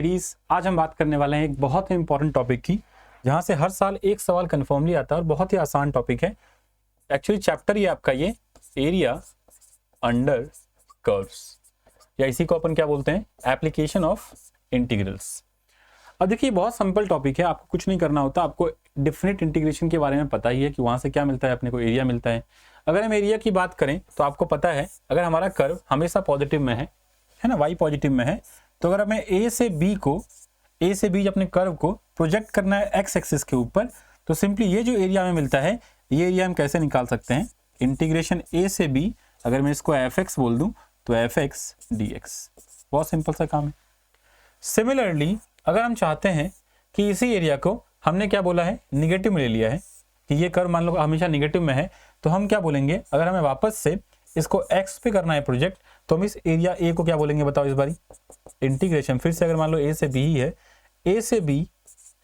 Please आज हम बात करने वाले हैं एक बहुत ही इंपॉर्टेंट टॉपिक की, जहां से हर साल एक सवाल कन्फर्मली आता है और बहुत ही आसान टॉपिक है। एक्चुअली चैप्टर ये आपका ये एरिया अंडर कर्व्स, या इसी को अपन क्या बोलते हैं, एप्लीकेशन ऑफ इंटीग्रल्स। अब देखिए बहुत सिंपल टॉपिक है, आपको कुछ नहीं करना होता, आपको डिफिनेट इंटीग्रेशन के बारे में पता ही है कि वहां से क्या मिलता है, अपने को एरिया मिलता है। अगर हम एरिया की बात करें तो आपको पता है अगर हमारा कर्व हमेशा पॉजिटिव में है ना, वाई पॉजिटिव में है, तो अगर हमें ए से बी अपने कर्व को प्रोजेक्ट करना है एक्स एक्सिस के ऊपर, तो सिंपली ये जो एरिया हमें मिलता है, ये एरिया हम कैसे निकाल सकते हैं, इंटीग्रेशन ए से बी, अगर मैं इसको एफ एक्स बोल दूं तो एफ एक्स डी एक्स। बहुत सिंपल सा काम है। सिमिलरली अगर हम चाहते हैं कि इसी एरिया को हमने क्या बोला है, निगेटिव में ले लिया है कि ये कर्व मान लो हमेशा निगेटिव में है, तो हम क्या बोलेंगे, अगर हमें वापस से इसको एक्स पे करना है प्रोजेक्ट, तो हम इस एरिया ए को क्या बोलेंगे बताओ इस बारी, इंटीग्रेशन फिर से अगर मान लो ए से बी ही है, ए से B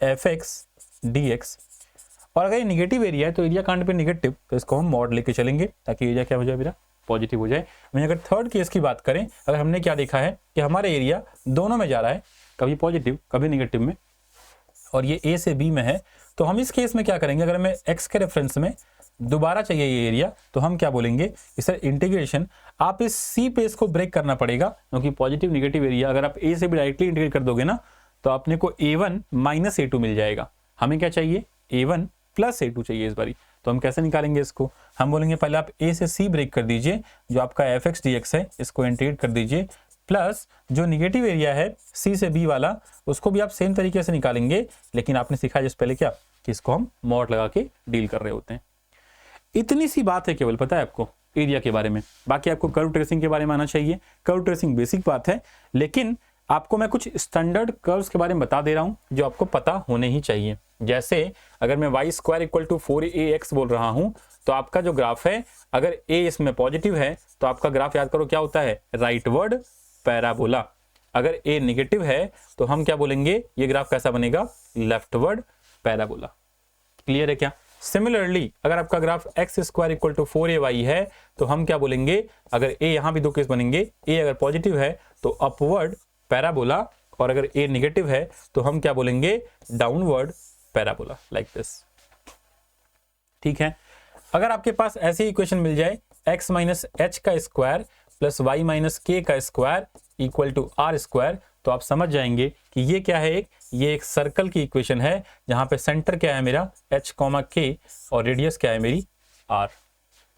F X D X. और अगर ये निगेटिव एरिया है तो एरिया कांड पे निगेटिव, तो इसको हम मॉड लेके चलेंगे ताकि एरिया क्या हो जाए मेरा, पॉजिटिव हो जाए। वहीं अगर थर्ड केस की बात करें, अगर हमने क्या देखा है कि हमारा एरिया दोनों में जा रहा है, कभी पॉजिटिव कभी निगेटिव में, और ये ए से बी में है, तो हम इस केस में क्या करेंगे, अगर हमें एक्स के रेफरेंस में दोबारा चाहिए ये एरिया, तो हम क्या बोलेंगे, इसे इंटीग्रेशन, आप इस सी पे इसको ब्रेक करना पड़ेगा, क्योंकि पॉजिटिव निगेटिव एरिया अगर आप ए से भी डायरेक्टली इंटीग्रेट कर दोगे ना, तो अपने को a1 माइनस a2 मिल जाएगा। हमें क्या चाहिए, a1 प्लस a2 चाहिए इस बारी। तो हम कैसे निकालेंगे इसको, हम बोलेंगे पहले आप a से c ब्रेक कर दीजिए, जो आपका एफ एक्स डी एक्स है इसको इंटीग्रेट कर दीजिए, प्लस जो निगेटिव एरिया है सी से बी वाला, उसको भी आप सेम तरीके से निकालेंगे, लेकिन आपने सीखा जिस पहले क्या कि इसको हम मॉड लगा के डील कर रहे होते हैं। इतनी सी बात है केवल, पता है आपको एरिया के बारे में। बाकी आपको कर्व ट्रेसिंग के बारे में आना चाहिए, कर्व ट्रेसिंग बेसिक बात है, लेकिन आपको मैं कुछ स्टैंडर्ड कर्व्स के बारे में बता दे रहा हूं जो आपको पता होने ही चाहिए। जैसे अगर मैं Y square equal to 4ax बोल रहा हूं, तो आपका जो ग्राफ है, अगर a इसमें पॉजिटिव है तो आपका ग्राफ याद करो क्या होता है, राइटवर्ड पैराबोला। अगर a निगेटिव है तो हम क्या बोलेंगे, ये ग्राफ कैसा बनेगा, लेफ्टवर्ड पैराबोला। क्लियर है क्या। सिमिलरली अगर आपका graph X square equal to 4ay है, तो हम क्या बोलेंगे, अगर a यहां भी दो केस बनेंगे, a अगर पॉजिटिव है तो अपवर्ड पैराबोला, और अगर a निगेटिव है तो हम क्या बोलेंगे, डाउनवर्ड पैराबोला, लाइक दिस। ठीक है। अगर आपके पास ऐसी इक्वेशन मिल जाए, x माइनस एच का square plus Y minus K का square equal to R square, तो आप समझ जाएंगे कि ये क्या है, ये एक सर्कल की इक्वेशन है, जहां पे सेंटर क्या है मेरा h, k, और रेडियस क्या है मेरी r।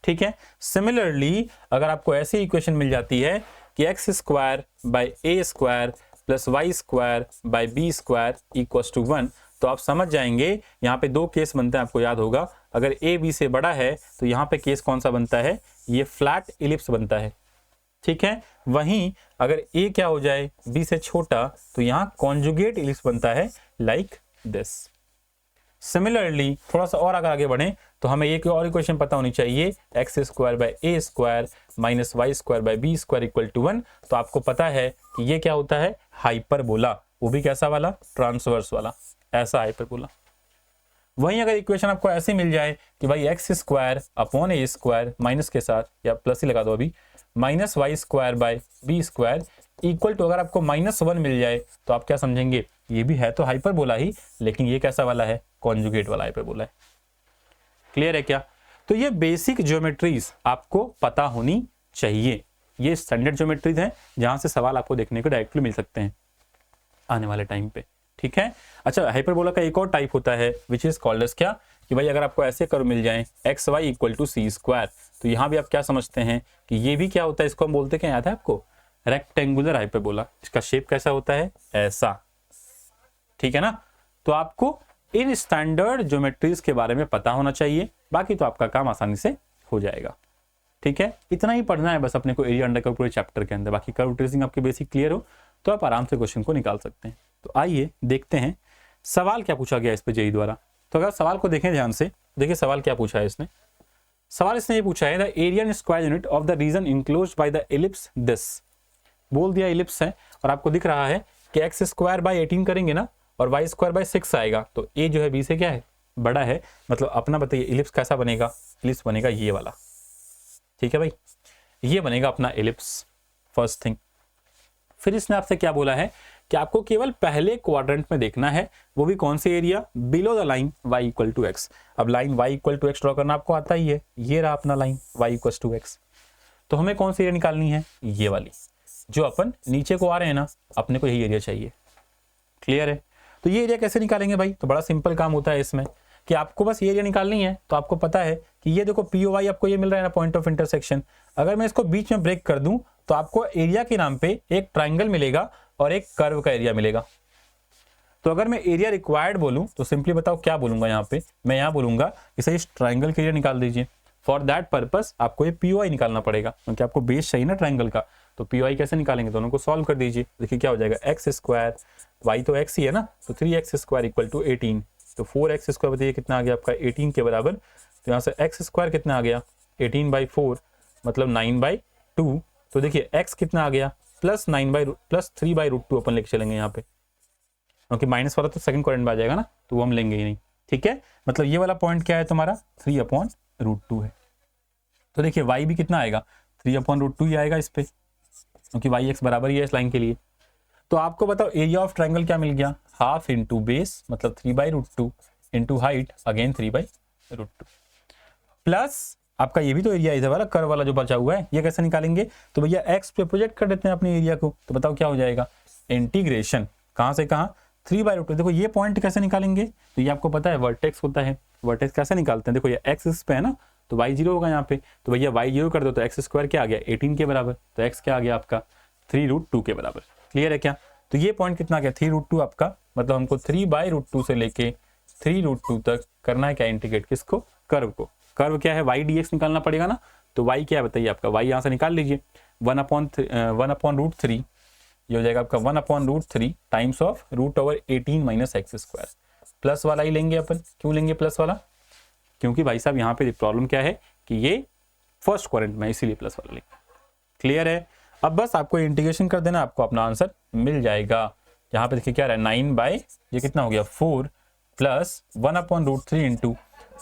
ठीक है। सिमिलरली अगर आपको ऐसी इक्वेशन मिल जाती है कि X square by A square plus Y square by B square equals to 1, तो आप समझ जाएंगे यहाँ पे दो केस बनते हैं, आपको याद होगा, अगर a b से बड़ा है तो यहाँ पे केस कौन सा बनता है, ये फ्लैट इलिप्स बनता है। ठीक है। वहीं अगर a क्या हो जाए, b से छोटा, तो यहाँ कॉन्जुगेट इलिप्स बनता है, लाइक दिस। सिमिलरली थोड़ा सा और आगे बढ़े तो हमें एक और इक्वेशन पता होनी चाहिए, X square by A square minus Y square by B square equal to 1, तो आपको पता है कि ये क्या होता है, हाइपरबोला। वो भी कैसा वाला, ट्रांसवर्स वाला, ऐसा हाइपरबोला। वहीं अगर इक्वेशन आपको ऐसे मिल जाए कि भाई X square upon A square minus के साथ, या प्लस ही लगा दो अभी, minus Y square by B square equal to, अगर आपको -1 मिल जाए, तो आप क्या समझेंगे, ये भी है तो हाइपरबोला ही, लेकिन ये कैसा वाला है, कॉन्जुगेट वाला हाइपरबोला है। क्लियर है क्या। तो ये बेसिक ज्योमेट्रीज आपको पता होनी चाहिए, ये स्टैंडर्ड ज्योमेट्रीज हैं जहां से सवाल आपको देखने को डायरेक्टली मिल सकते हैं आने वाले टाइम पे। ठीक है। अच्छा, हाइपरबोला का एक और टाइप होता है विच इज कॉल्ड एज क्या, कि भाई अगर आपको ऐसे कर्व मिल जाए X Y equal to C square, तो यहाँ भी आप क्या समझते हैं कि ये भी क्या होता है, इसको हम बोलते क्या, याद है आपको, रेक्टेंगुलर हाइपरबोला। इसका शेप कैसा होता है, ऐसा। ठीक है ना। तो आपको इन स्टैंडर्ड ज्योमेट्रीज के बारे में पता होना चाहिए, बाकी तो आपका काम आसानी से हो जाएगा। ठीक है। इतना ही पढ़ना है बस अपने को एरिया अंडर कर्व पूरे चैप्टर के अंदर। बाकी कर्व ट्रेसिंग आपके बेसिक क्लियर हो तो आप आराम से क्वेश्चन को निकाल सकते हैं। तो आइए देखते हैं सवाल क्या पूछा गया इस पे जेईई द्वारा। तो अगर सवाल को देखें ध्यान से, देखिए सवाल क्या पूछा है इसने। सवाल इसने ये पूछा है, the area in square unit of the region enclosed by the ellipse this. बोल दिया इलिप्स है, और आपको दिख रहा है कि एक्स स्क्वायर बाई 18 करेंगे ना, और वाई स्क्वायर बाई 6 आएगा, तो ए जो है बी से क्या है, बड़ा है। मतलब अपना बताइए इलिप्स कैसा बनेगा, इलिप्स बनेगा ये वाला। ठीक है भाई, ये बनेगा अपना इलिप्स, फर्स्ट थिंग। फिर इसने आपसे क्या बोला है कि आपको केवल पहले क्वाड्रेंट में देखना है, वो भी कौन से area, below the line y equal to x. अब line y equal to x draw करना आपको आता ही है, ये रहा अपना line y equal to x. तो हमें कौन सी एरिया निकालनी है, ये वाली, जो अपन नीचे को आ रहे हैं ना, अपने को यही एरिया चाहिए। क्लियर है? तो ये एरिया कैसे निकालेंगे भाई, तो बड़ा सिंपल काम होता है इसमें कि आपको बस ये एरिया निकालनी है। तो आपको पता है कि ये देखो पी ओ वाई आपको ये मिल रहा है ना, पॉइंट ऑफ इंटरसेक्शन। अगर मैं इसको बीच में ब्रेक कर दूं तो आपको एरिया के नाम पे एक ट्राइंगल मिलेगा और एक कर्व का एरिया मिलेगा। तो अगर मैं एरिया रिक्वायर्ड बोलूं तो सिंपली बताओ क्या बोलूंगा यहाँ पे, मैं यहाँ बोलूंगा कि सही इस ट्राइंगल का एरिया निकाल दीजिए। फॉर दैट पर्पस आपको ये पी ओ आई निकालना पड़ेगा, क्योंकि आपको बेस चाहिए ना ट्राइंगल का। तो पी ओ आई कैसे निकालेंगे, दोनों को सॉल्व कर दीजिए। देखिए क्या हो जाएगा, एक्स स्क्वायर, वाई तो एक्स ही है ना, तो 3x स्क्वायर इक्वल टू 18। तो 4x स्क्वायर बताइए कितना आ गया आपका, 18 के बराबर। तो यहाँ से x स्क्वायर कितना आ गया, 18/4 मतलब 9/2। तो देखिए x कितना आ गया, प्लस 3/√2 अपन लेके चलेंगे यहाँ पे, क्योंकि माइनस वाला तो सेकंड क्वाड्रेंट में आ जाएगा ना, तो वो हम लेंगे ही नहीं। ठीक है, मतलब ये वाला पॉइंट क्या है तुम्हारा, 3/√2 है। तो देखिए y भी कितना आएगा, 3/√2 ही आएगा इस पे, क्योंकि y x बराबर ही है इस लाइन के लिए। तो आपको बताओ एरिया ऑफ ट्राइंगल क्या मिल गया, हाफ इंटू बेस मतलब 3/√2 इंटू हाइट अगेन 3/√2 प्लस आपका ये भी तो एरिया इधर वाला कर्व वाला जो बचा हुआ है, ये कैसे निकालेंगे, तो भैया x पे प्रोजेक्ट कर देते हैं अपने एरिया को। तो बताओ क्या हो जाएगा, इंटीग्रेशन कहाँ से कहाँ, 3/√2। देखो ये पॉइंट कैसे निकालेंगे, तो ये आपको पता है वर्टेक्स होता है, वर्टेक्स कैसे निकालते हैं, देखो ये x इस पे है ना, तो y 0 होगा यहाँ पे। तो भैया y 0 कर दो तो x स्क्वायर क्या आ गया, 18 के बराबर। तो x क्या आ गया आपका 3√2 के बराबर। क्लियर है क्या? तो ये पॉइंट कितना गया, 3√2 आपका, मतलब हमको 3/√2 से लेके 3√2 तक करना है क्या, इंटीग्रेट किसको, कर्व को। कर्व क्या है, y dx निकालना पड़ेगा ना। तो y क्या है बताइए आपका, y यहाँ से निकाल लीजिए, 1/√3 ये हो जाएगा आपका 1/√3 times of √18 minus x square. Plus वाला ही लेंगे अपन, क्यों लेंगे प्लस वाला, क्योंकि भाई साहब यहाँ पे प्रॉब्लम क्या है कि ये फर्स्ट क्वाड्रेंट में, इसीलिए प्लस वाला लेंगे। क्लियर है? अब बस आपको इंटीग्रेशन कर देना, आपको अपना आंसर मिल जाएगा। यहाँ पे देखिए क्या रहा है, 9 ये कितना हो गया 4 प्लस 1/√3 इंटू,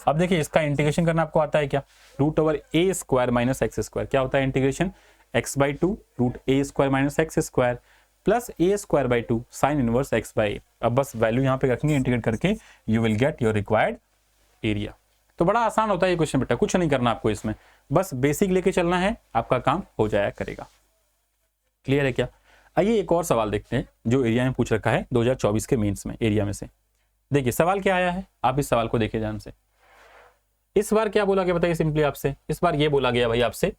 अब देखिए इसका इंटीग्रेशन करना आपको आता है क्या, √a² माइनस एक्स स्क्वायर। क्या होता है integration, x/2 √a² minus x square plus a²/2 sine inverse x/a। अब बस वैल्यू यहाँ पे रखेंगे इंटीग्रेट करके, you will get your required area. तो बड़ा आसान होता है ये क्वेश्चन बेटा, कुछ नहीं करना आपको इसमें, बस बेसिक लेके चलना है, आपका काम हो जाया करेगा। क्लियर है क्या? आइए एक और सवाल देखते हैं जो एरिया में पूछ रखा है 2024 के मेंस में एरिया में से। देखिए सवाल क्या आया है, आप इस सवाल को देखिए ध्यान से। इस बार क्या बोला गया बताइए सिंपली आपसे, इस बार ये बोला गया भाई आपसे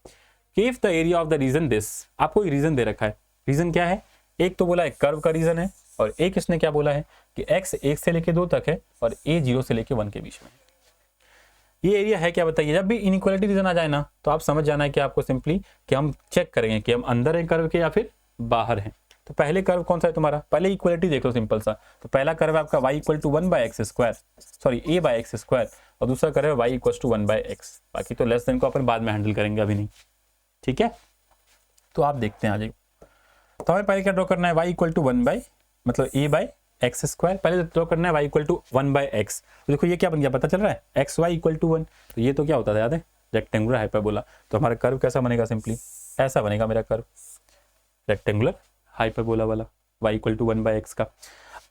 कि if the area of the region this, आपको एक रीजन दे रखा है। रीजन क्या है, एक तो बोला है कर्व का रीजन है, और एक इसने क्या बोला है कि x 1 से लेके 2 तक है और a 0 से लेके 1 के बीच में। ये एरिया है क्या बताइए। जब भी इनइक्वालिटी रीजन आ जाए ना, तो आप समझ जाना है कि आपको सिंपली कि हम चेक करेंगे कि हम अंदर हैं कर्व के या फिर बाहर हैं। तो पहले कर्व कौन सा है तुम्हारा, पहले इक्वालिटी देख लो सिंपल सा। तो पहला कर्व है आपका y equal to 1/x², sorry a/x², और दूसरा कर्व है y इक्वल टू 1/x। बाकी तो लेस देन को अपन बाद में हैंडल करेंगे, अभी नहीं। ठीक है, तो आप देखते हैं आ जाइए। तो हमें पहले क्या ड्रॉ करना है, y इक्वल टू 1 मतलब a/x², पहले ड्रॉ करना है y इक्वल टू 1/x। तो देखो ये क्या बन गया पता चल रहा है, xy इक्वल टू 1। तो ये तो क्या होता था याद है, रेक्टेंगुलर हाइपरबोला। तो हमारा कर्व कैसा बनेगा, सिंपली ऐसा बनेगा मेरा कर्व, रेक्टेंगुलर हाइपरबोला वाला, y इक्वल टू 1/x का।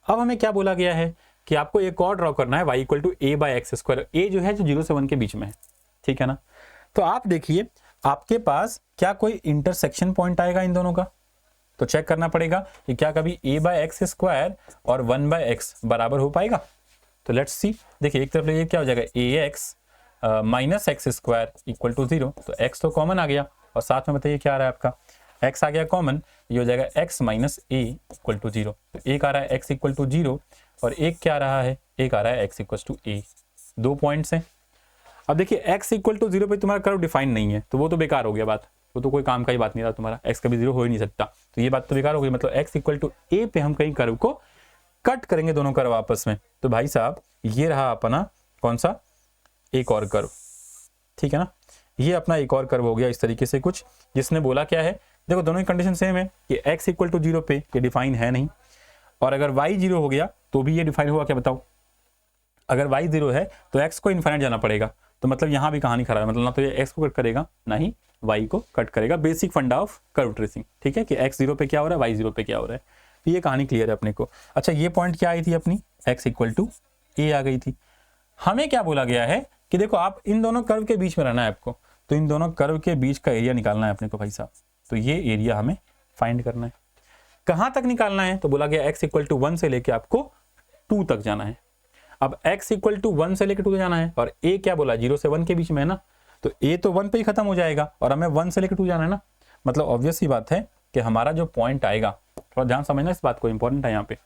अब हमें क्या बोला गया है कि आपको एक और ड्रॉ करना है y equal to a/x², a जो है जो 0 से 1 के बीच में है। ठीक है ना, तो आप देखिए आपके पास क्या कोई इंटरसेक्शन पॉइंट आएगा इन दोनों का, तो चेक करना पड़ेगा कि क्या कभी a/x² और 1/x बराबर हो पाएगा। तो लेट्स सी, देखिए एक तरफ ये क्या हो जाएगा ax minus x² equal to 0, तो x तो कॉमन आ गया, और साथ में बताइए क्या आ रहा है आपका, x आ गया कॉमन, ये हो जाएगा x minus a equal to 0। तो एक आ रहा है x इक्वल टू 0 और एक क्या आ रहा है, एक आ रहा है x इक्वल टू a। दो पॉइंट्स हैं। अब देखिए x इक्वल टू 0 पे तुम्हारा कर्व डिफाइन नहीं है, तो वो तो बेकार हो गया बात, वो तो कोई काम का ही बात नहीं रहा तुम्हारा, x कभी 0 हो ही नहीं सकता, तो ये बात तो बेकार हो गई। मतलब x इक्वल टू a पे हम कहीं कर्व को कट करेंगे, दोनों कर्व आपस में। तो भाई साहब ये रहा अपना कौन सा, एक और कर्व। ठीक है ना, ये अपना एक और कर्व हो गया इस तरीके से कुछ, जिसने बोला क्या है, देखो दोनों की कंडीशन सेम है कि x इक्वल टू 0 पे ये डिफाइन है नहीं, और अगर y 0 हो गया तो भी ये डिफाइन हुआ क्या बताओ। अगर y 0 है तो x को इनफाइनाइट जाना पड़ेगा, तो मतलब यहाँ भी कहानी खराब है, मतलब ना तो ये x को कट करेगा ना ही y को कट करेगा। बेसिक फंडा ऑफ कर्व ट्रेसिंग, ठीक है, कि x 0 पे क्या हो रहा है, y 0 पे क्या हो रहा है। तो ये कहानी क्लियर है अपने को। अच्छा ये पॉइंट क्या आई थी अपनी, x इक्वल टू ए आ गई थी। हमें क्या बोला गया है कि देखो आप इन दोनों कर्व के बीच में रहना है आपको, तो इन दोनों कर्व के बीच का एरिया निकालना है अपने को भाई साहब। तो ये एरिया हमें फाइंड करना है। कहाँ तक निकालना है, तो बोला गया x इक्वल टू 1 से लेके आपको 2 तक जाना है। अब x इक्वल टू 1 से लेके 2 तक जाना है और a क्या बोला 0 से 1 के बीच में है ना, तो a तो 1 पे ही खत्म हो जाएगा और हमें 1 से लेके 2 जाना है ना। मतलब ऑब्वियस ही बात है कि हमारा जो पॉइंट आएगा, थोड़ा ध्यान समझना इस बात को, इंपॉर्टेंट है यहाँ पे,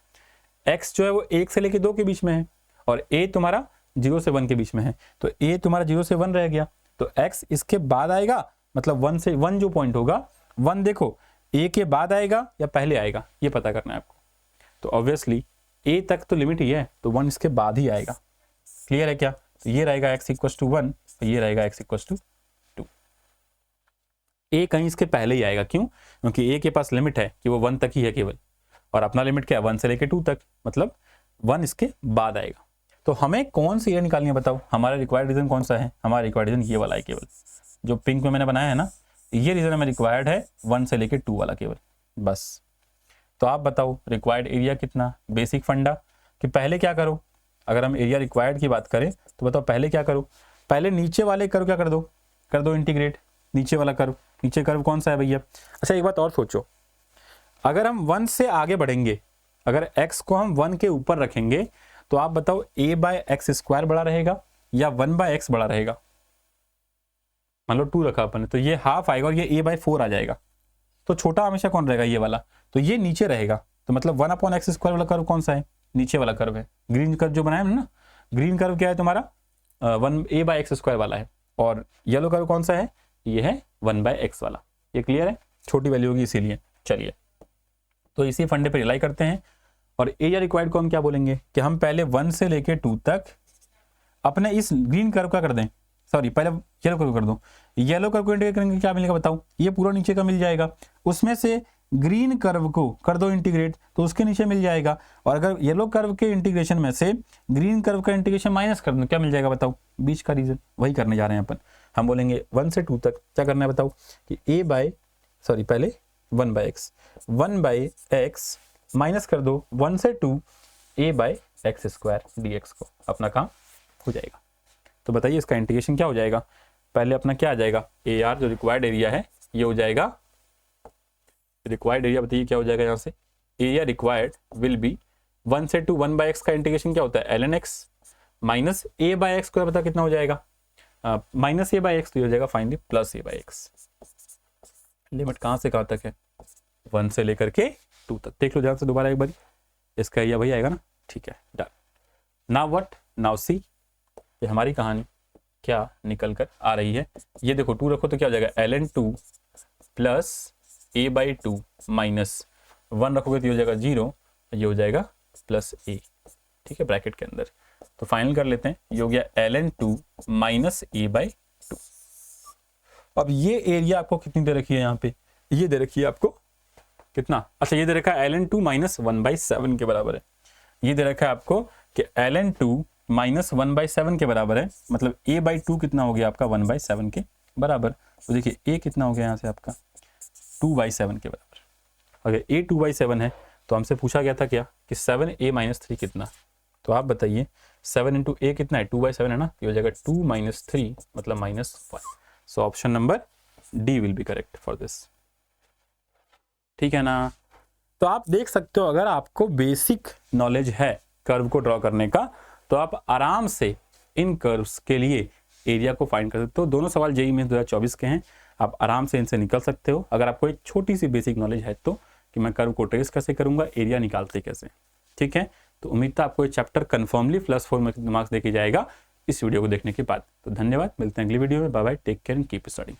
x जो है वो 1 से लेके 2 के बीच में है और a तुम्हारा 0 से 1 के बीच में है, तो a तुम्हारा 0 से 1 रह गया, तो x इसके बाद आएगा, मतलब 1 से 1 जो पॉइंट होगा, 1 देखो a के बाद आएगा या पहले आएगा ये पता करना है आपको। तो ऑब्वियसली a तक तो लिमिट ही है, तो 1 इसके बाद ही आएगा। क्लियर है क्या? तो ये रहेगा x इक्वल टू 1 और ये रहेगा x इक्वल टू 2। a कहीं इसके पहले ही आएगा, क्यों? क्योंकि a के पास लिमिट है कि वो 1 तक ही है केवल, और अपना लिमिट क्या है 1 से लेके 2 तक, मतलब 1 इसके बाद आएगा। तो हमें कौन सी एरिया निकालनी है बताओ? हमारा रिक्वायर्ड रीजन कौन सा है? हमारा रिक्वायर्ड रीजन ये वाला है केवल, जो पिंक में मैंने बनाया है ना, ये रीजन हमें रिक्वायर्ड है 1 से लेके 2 वाला केवल, बस। तो आप बताओ रिक्वायर्ड एरिया कितना? बेसिक फंडा कि पहले क्या करो, अगर हम एरिया रिक्वायर्ड की बात करें तो बताओ पहले क्या करो? पहले नीचे वाले कर्व क्या कर दो इंटीग्रेट, नीचे वाला कर्व। नीचे कर्व कौन सा है भैया? अच्छा एक बात और सोचो, अगर हम 1 से आगे बढ़ेंगे, अगर x को हम 1 के ऊपर रखेंगे, तो आप बताओ a बाय एक्स स्क्वायर बड़ा रहेगा या 1 बाय एक्स बड़ा रहेगा? मान लो 2 रखा अपन ने, तो ये हाफ आएगा और ये a बाय 4 आ जाएगा, तो छोटा हमेशा कौन रहेगा? ये वाला, तो ये नीचे रहेगा। तो मतलब 1 अपॉन एक्स स्क्वायर वाला कर्व कौन सा है? नीचे वाला कर्व है। ग्रीन कर्व जो बनाया ना, ग्रीन कर्व क्या है तुम्हारा? 1 a बाय एक्स स्क्वायर वाला है, और येलो कर्व कौन सा है? ये है 1 बाय एक्स वाला। ये क्लियर है? छोटी वैल्यू होगी इसीलिए। चलिए तो इसी फंडे पर रिलाई करते हैं, और एरिया रिक्वायर्ड को हम क्या बोलेंगे कि हम पहले 1 से लेके 2 तक अपने इस ग्रीन कर्व का कर दें, सॉरी पहले येलो कर्व कर दो। येलो कर्व को इंटीग्रेट करेंगे क्या मिलेगा बताओ? ये पूरा नीचे का मिल जाएगा, उसमें से ग्रीन कर्व को कर दो इंटीग्रेट, तो उसके नीचे मिल जाएगा। और अगर येलो कर्व के इंटीग्रेशन में से ग्रीन कर्व का इंटीग्रेशन माइनस कर दो, क्या मिल जाएगा बताओ? बीच का रीजन, वही करने जा रहे हैं अपन। हम बोलेंगे 1 से 2 तक क्या करना है बताओ कि पहले 1 by X, 1 by X minus कर दो 1 से 2 a by X square dx को, अपना काम हो जाएगा। तो बताइए इसका इंटीग्रेशन क्या हो जाएगा? पहले अपना क्या आ जाएगा? AR जो रिक्वायर्ड एरिया है ये हो जाएगा, रिक्वायर्ड एरिया बताइए क्या हो जाएगा यहाँ से? एरिया रिक्वायर्ड विल बी 1 से 2 1 बाय एक्स का इंटीग्रेशन क्या होता है? ln x minus a by X को पता कितना हो जाएगा? माइनस a बाय एक्स, तो हो जाएगा finally plus a by X. Limit कहाँ से कहाँ तक है? 1 से लेकर के 2 तक। देख लो ध्यान से दोबारा एक बार, इसका एरिया वही आएगा ना? ठीक है, done. Now what? Now see ये हमारी कहानी क्या निकल कर आ रही है। ये देखो 2 रखो तो क्या हो जाएगा? ln 2 plus a by 2 minus 1 रखोगे तो ये हो जाएगा 0, ये हो जाएगा प्लस a, ठीक है, ब्रैकेट के अंदर। तो फाइनल कर लेते हैं, ये हो गया ln 2 माइनस a बाई 2। अब ये एरिया आपको कितनी दे रखी है यहाँ पे? ये दे रखी है आपको कितना? अच्छा ये दे रखा है ln 2 माइनस 1/7 के बराबर है। ये दे रखा है आपको कि ln 2 माइनस 1/7 के बराबर है, मतलब a बाई 2 कितना हो गया आपका? 1/7 के बराबर। तो देखिए a कितना हो गया यहाँ से आपका? 2/7 के बराबर। अगर a 2/7 है तो हमसे पूछा गया था क्या कि 7a माइनस 3 कितना? तो आप बताइए 7 इंटू a कितना है? 2/7 है ना, ये हो जाएगा 2 माइनस 3 मतलब -1। So option number D will be correct for this, ठीक है ना? तो आप देख सकते हो अगर आपको बेसिक नॉलेज है कर्व को ड्रॉ करने का तो आप आराम से इन कर्व्स के लिए एरिया को फाइंड कर सकते हो। दोनों सवाल जेईई में 2024 के हैं, आप आराम से इनसे निकल सकते हो अगर आपको एक छोटी सी बेसिक नॉलेज है तो, कि मैं कर्व को ट्रेस कैसे करूंगा, एरिया निकालते कैसे, ठीक है? तो उम्मीद था आपको ये चैप्टर कन्फर्मली +4 मार्क्स देके जाएगा इस वीडियो को देखने के बाद। तो धन्यवाद, मिलते हैं अगली वीडियो में। Bye bye, take care and keep studying.